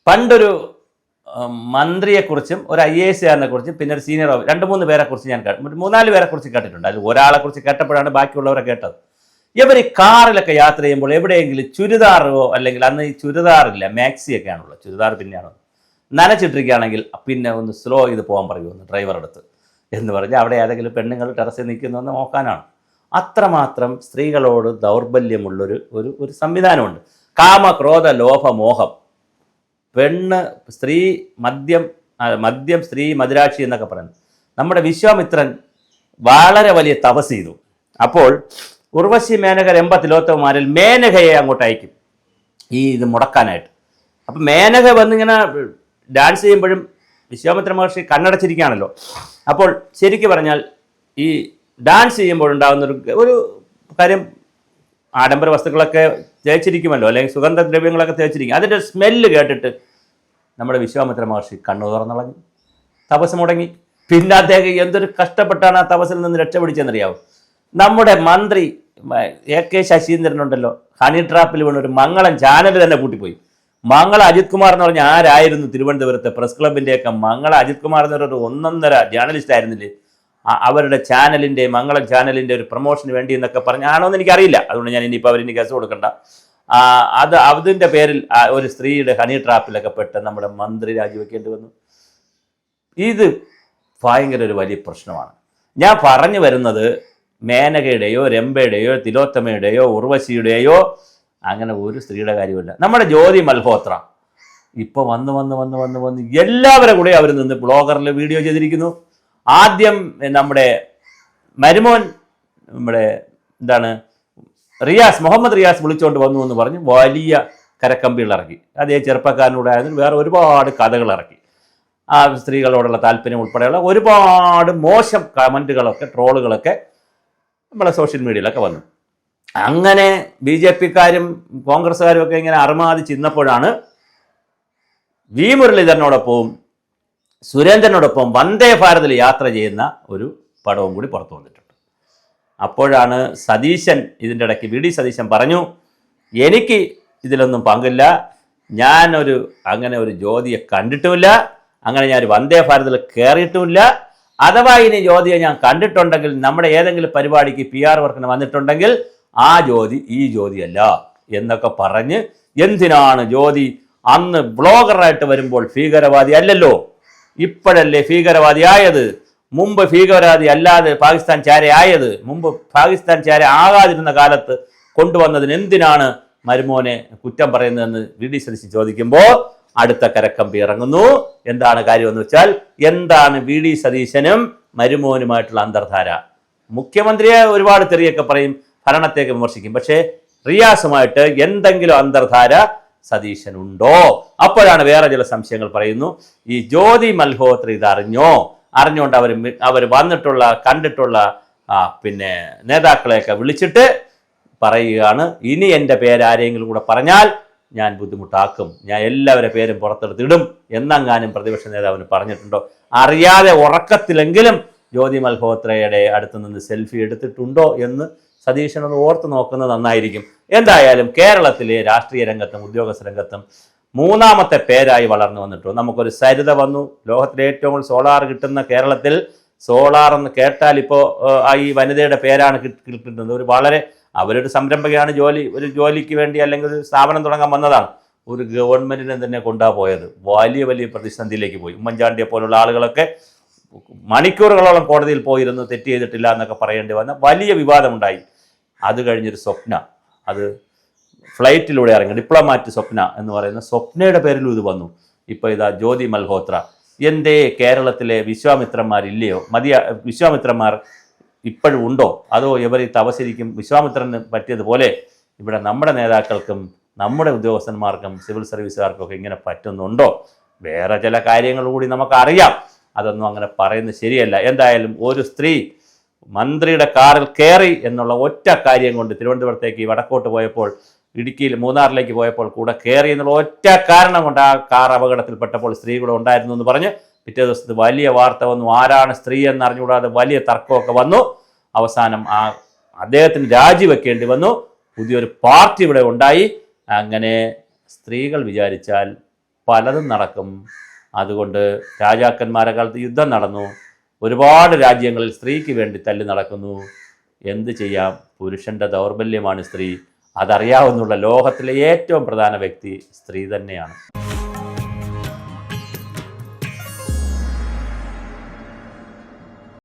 പണ്ടൊരു മന്ത്രിയെക്കുറിച്ചും ഒരു IAS കുറിച്ചും പിന്നെ ഒരു സീനിയർ 2-3 പേരെക്കുറിച്ച് ഞാൻ 3-4 പേരെക്കുറിച്ച് കേട്ടിട്ടുണ്ട്. അതിൽ ഒരാളെക്കുറിച്ച് കേട്ടപ്പോഴാണ് ബാക്കിയുള്ളവരെ കേട്ടത്. ഇവർ ഈ കാറിലൊക്കെ യാത്ര ചെയ്യുമ്പോൾ എവിടെയെങ്കിലും ചുരിദാറോ അല്ലെങ്കിൽ അന്ന് ഈ ചുരിദാറില്ല, മാക്സിയൊക്കെ ആണുള്ളത്, ചുരിദാർ പിന്നെയാണോ നനച്ചിട്ടിരിക്കുകയാണെങ്കിൽ പിന്നെ ഒന്ന് സ്ലോ ചെയ്ത് പോകാൻ പറയുമെന്ന് ഡ്രൈവർ അടുത്ത് എന്ന് പറഞ്ഞ് അവിടെ ഏതെങ്കിലും പെണ്ണുങ്ങൾ ടെറസിൽ നിൽക്കുന്നതെന്ന് നോക്കാനാണ്. അത്രമാത്രം സ്ത്രീകളോട് ദൗർബല്യമുള്ളൊരു ഒരു സംവിധാനമുണ്ട്. കാമ, ക്രോധ, ലോഭ, മോഹം. പെണ്ണ്, സ്ത്രീ, മദ്യം സ്ത്രീ മദിരാക്ഷി എന്നൊക്കെ പറയുന്നത്. നമ്മുടെ വിശ്വാമിത്രൻ വളരെ വലിയ തപസ് ചെയ്തു. അപ്പോൾ ഉർവശി, മേനക, രംഭ, തിലോത്തമന്മാരിൽ മേനകയെ അങ്ങോട്ട് അയക്കും ഇത് മുടക്കാനായിട്ട്. അപ്പം മേനക വന്നിങ്ങനെ ഡാൻസ് ചെയ്യുമ്പോഴും വിശ്വാമിത്ര മഹർഷി കണ്ണടച്ചിരിക്കുകയാണല്ലോ. അപ്പോൾ ശരിക്കും പറഞ്ഞാൽ ഈ ഡാൻസ് ചെയ്യുമ്പോഴുണ്ടാകുന്ന ഒരു കാര്യം, ആഡംബര വസ്തുക്കളൊക്കെ തേച്ചിരിക്കുമല്ലോ, അല്ലെങ്കിൽ സുഗന്ധദ്രവ്യങ്ങളൊക്കെ തേച്ചിരിക്കും. അതിൻ്റെ സ്മെല്ല് കേട്ടിട്ട് നമ്മുടെ വിശ്വാമിത്ര മഹർഷി കണ്ണു തുറന്നളഞ്ഞു, തപസ് മുടങ്ങി. പിന്നെ അദ്ദേഹം എന്തൊരു കഷ്ടപ്പെട്ടാണ് ആ തപസ്സിൽ നിന്ന് രക്ഷപിടിച്ചെന്നറിയാവും. നമ്മുടെ മന്ത്രി AK ശശീന്ദ്രനുണ്ടല്ലോ, ഹണി ട്രാപ്പിൽ വീണ് ഒരു മംഗളം ചാനൽ തന്നെ പൂട്ടിപ്പോയി. മംഗള അജിത് കുമാർ എന്ന് പറഞ്ഞാൽ ആരായിരുന്നു? തിരുവനന്തപുരത്തെ പ്രസ് ക്ലബിൻ്റെയൊക്കെ മംഗള അജിത് കുമാർ എന്ന് പറഞ്ഞൊരു 1.5 ജേർണലിസ്റ്റ് ആയിരുന്നില്ലേ? അവരുടെ ചാനലിൻ്റെ, മംഗളം ചാനലിൻ്റെ ഒരു പ്രൊമോഷന് വേണ്ടി എന്നൊക്കെ പറഞ്ഞാണോ എന്ന് എനിക്കറിയില്ല. അതുകൊണ്ട് ഞാൻ ഇനിയിപ്പോൾ അവരിനി കേസ് കൊടുക്കണ്ട. അതിൻ്റെ പേരിൽ ഒരു സ്ത്രീയുടെ ഹണി ട്രാപ്പിലൊക്കെ പെട്ട് നമ്മുടെ മന്ത്രി രാജിവെക്കേണ്ടി വന്നു. ഇത് ഭയങ്കര ഒരു വലിയ പ്രശ്നമാണ്. ഞാൻ പറഞ്ഞു വരുന്നത് മേനകയുടെയോ രംഭയുടെയോ തിലോത്തമയുടെയോ ഉർവശിയുടെയോ അങ്ങനെ ഒരു സ്ത്രീയുടെ കാര്യമില്ല. നമ്മുടെ ജ്യോതി മൽഹോത്ര ഇപ്പോൾ വന്ന് എല്ലാവരും കൂടെ അവർ നിന്ന് ബ്ലോഗറിൽ വീഡിയോ ചെയ്തിരിക്കുന്നു. ആദ്യം നമ്മുടെ മരുമോൻ, നമ്മുടെ മുഹമ്മദ് റിയാസ് വിളിച്ചുകൊണ്ട് വന്നു എന്ന് പറഞ്ഞ് വലിയ കരക്കമ്പികൾ ഇറക്കി. അതേ ചെറുപ്പക്കാരനൂടെ ആയതിന് വേറെ ഒരുപാട് കഥകൾ ഇറക്കി. ആ സ്ത്രീകളോടുള്ള താല്പര്യം ഉൾപ്പെടെയുള്ള ഒരുപാട് മോശം കമൻറ്റുകളൊക്കെ, ട്രോളുകളൊക്കെ നമ്മളെ സോഷ്യൽ മീഡിയയിലൊക്കെ വന്നു. അങ്ങനെ BJPക്കാരും കോൺഗ്രസ്സുകാരും ഒക്കെ ഇങ്ങനെ അറുമാദിച്ച് ഇന്നപ്പോഴാണ് വി മുരളീധരനോടൊപ്പവും സുരേന്ദ്രനോടൊപ്പം വന്ദേ ഭാരതിൽ യാത്ര ചെയ്യുന്ന ഒരു പടവും കൂടി പുറത്തു വന്നിട്ടുണ്ട്. അപ്പോഴാണ് സതീശൻ, ഇതിൻ്റെ ഇടയ്ക്ക് VD സതീശൻ പറഞ്ഞു, എനിക്ക് ഇതിലൊന്നും പങ്കില്ല, അങ്ങനെ ഒരു ജ്യോതിയെ കണ്ടിട്ടുമില്ല, അങ്ങനെ ഞാൻ വന്ദേ ഭാരതിൽ കയറിയിട്ടുമില്ല. അഥവാ ഇനി ജ്യോതിയെ ഞാൻ കണ്ടിട്ടുണ്ടെങ്കിൽ, നമ്മുടെ ഏതെങ്കിലും പരിപാടിക്ക് PR വർക്കിന് വന്നിട്ടുണ്ടെങ്കിൽ ആ ജ്യോതി ഈ ജ്യോതിയല്ല എന്നൊക്കെ പറഞ്ഞ്, എന്തിനാണ് ജ്യോതി അന്ന് ബ്ലോഗറായിട്ട് വരുമ്പോൾ ഭീകരവാദി അല്ലല്ലോ, ഇപ്പോഴല്ലേ ഭീകരവാദി ആയത്, മുമ്പ് ഭീകരവാദി അല്ലാതെ പാകിസ്ഥാൻ ചാരയായത്, മുമ്പ് പാകിസ്ഥാൻ ചാര ആകാതിരുന്ന കാലത്ത് കൊണ്ടുവന്നതിന് എന്തിനാണ് മരുമോനെ കുറ്റം പറയുന്നതെന്ന് VD സതീശൻ ചോദിക്കുമ്പോൾ അടുത്ത കരക്കമ്പി ഇറങ്ങുന്നു. എന്താണ് കാര്യമെന്ന് വെച്ചാൽ, എന്താണ് VD സതീശനും മരുമോനുമായിട്ടുള്ള അന്തർധാര? മുഖ്യമന്ത്രിയെ ഒരുപാട് തെറിയൊക്കെ പറയും, ഭരണത്തേക്ക് വിമർശിക്കും, പക്ഷേ റിയാസുമായിട്ട് എന്തെങ്കിലും അന്തർധാര സതീശനുണ്ടോ? അപ്പോഴാണ് വേറെ ചില സംശയങ്ങൾ പറയുന്നു. ഈ ജ്യോതി മൽഹോത്ര ഇത് അറിഞ്ഞുകൊണ്ട് അവർ കണ്ടിട്ടുള്ള പിന്നെ നേതാക്കളെയൊക്കെ വിളിച്ചിട്ട് പറയുകയാണ്, ഇനി എൻ്റെ പേര് ആരെങ്കിലും കൂടെ പറഞ്ഞാൽ ഞാൻ ബുദ്ധിമുട്ടാക്കും, ഞാൻ എല്ലാവരുടെ പേരും പുറത്തെടുത്തിടും എന്നെങ്ങാനും പ്രതിപക്ഷ നേതാവിന് പറഞ്ഞിട്ടുണ്ടോ? അറിയാതെ ഉറക്കത്തിലെങ്കിലും ജ്യോതി മൽഹോത്രയുടെ അടുത്ത് നിന്ന് സെൽഫി എടുത്തിട്ടുണ്ടോ എന്ന് സതീശനൊന്ന് ഓർത്ത് നോക്കുന്നത് നന്നായിരിക്കും. എന്തായാലും കേരളത്തിലെ രാഷ്ട്രീയ രംഗത്തും ഉദ്യോഗസ്ഥ രംഗത്തും 3ാമത്തെ പേരായി വളർന്നു വന്നിട്ടു. നമുക്കൊരു സരിത വന്നു. ലോകത്തിലെ ഏറ്റവും കൂടുതൽ സോളാർ കിട്ടുന്ന കേരളത്തിൽ സോളാർ എന്ന് കേട്ടാൽ ഇപ്പോൾ ഈ വനിതയുടെ പേരാണ് കിട്ടുന്നത്. അവരൊരു സംരംഭകയാണ്, ഒരു ജോലിക്ക് വേണ്ടി അല്ലെങ്കിൽ ഒരു സ്ഥാപനം തുടങ്ങാൻ വന്നതാണ്. ഒരു ഗവൺമെൻറ്റിനെ തന്നെ കൊണ്ടുപോയത് വലിയ പ്രതിസന്ധിയിലേക്ക് പോയി. ഉമ്മൻചാണ്ടിയെ പോലുള്ള ആളുകളൊക്കെ മണിക്കൂറുകളോളം കോടതിയിൽ പോയിരുന്നു, തെറ്റ് ചെയ്തിട്ടില്ല എന്നൊക്കെ പറയേണ്ടി വന്ന വലിയ വിവാദമുണ്ടായി. അത് കഴിഞ്ഞൊരു സ്വപ്ന, അത് ഫ്ലൈറ്റിലൂടെ ഇറങ്ങി, ഡിപ്ലോമാറ്റ് സ്വപ്ന എന്ന് പറയുന്ന സ്വപ്നയുടെ പേരിലും ഇത് വന്നു. ഇപ്പോൾ ഇതാ ജ്യോതി മൽഹോത്ര. എന്തേ കേരളത്തിലെ വിശ്വാമിത്രന്മാരില്ലയോ? വിശ്വാമിത്രന്മാർ ഇപ്പോഴും ഉണ്ടോ? അതോ ഇവർ ഈ തപസ്സിരിക്കും വിശ്വാമിത്രന് പറ്റിയതുപോലെ ഇവിടെ നമ്മുടെ നേതാക്കൾക്കും നമ്മുടെ ഉദ്യോഗസ്ഥന്മാർക്കും സിവിൽ സർവീസുകാർക്കും ഒക്കെ ഇങ്ങനെ പറ്റുന്നുണ്ടോ? വേറെ ചില കാര്യങ്ങൾ കൂടി നമുക്കറിയാം, അതൊന്നും അങ്ങനെ പറയുന്നത് ശരിയല്ല. എന്തായാലും ഒരു സ്ത്രീ മന്ത്രിയുടെ കാറിൽ കയറി എന്നുള്ള ഒറ്റ കാര്യം കൊണ്ട് തിരുവനന്തപുരത്തേക്ക് വടക്കോട്ട് പോയപ്പോൾ, ഇടുക്കിയിൽ മൂന്നാറിലേക്ക് പോയപ്പോൾ കൂടെ കയറി എന്നുള്ള ഒറ്റ കാരണം കൊണ്ട് ആ കാർ അപകടത്തിൽപ്പെട്ടപ്പോൾ സ്ത്രീ കൂടെ ഉണ്ടായിരുന്നു എന്ന് പറഞ്ഞ് പിറ്റേ ദിവസത്തെ വലിയ വാർത്ത വന്നു. ആരാണ് സ്ത്രീ എന്നറിഞ്ഞുകൂടാതെ വലിയ തർക്കമൊക്കെ വന്നു. അവസാനം അദ്ദേഹത്തിന് രാജിവെക്കേണ്ടി വന്നു. പുതിയൊരു പാർട്ടി ഇവിടെ ഉണ്ടായി. അങ്ങനെ സ്ത്രീകൾ വിചാരിച്ചാൽ പലതും നടക്കും. അതുകൊണ്ട് രാജാക്കന്മാരെ കാലത്ത് യുദ്ധം നടന്നു, ഒരുപാട് രാജ്യങ്ങളിൽ സ്ത്രീക്ക് വേണ്ടി തല്ലി നടക്കുന്നു. എന്ത് ചെയ്യാം, പുരുഷൻ്റെ ദൗർബല്യമാണ് സ്ത്രീ. അതറിയാവുന്നുള്ള ലോകത്തിലെ ഏറ്റവും പ്രധാന വ്യക്തി സ്ത്രീ തന്നെയാണ്.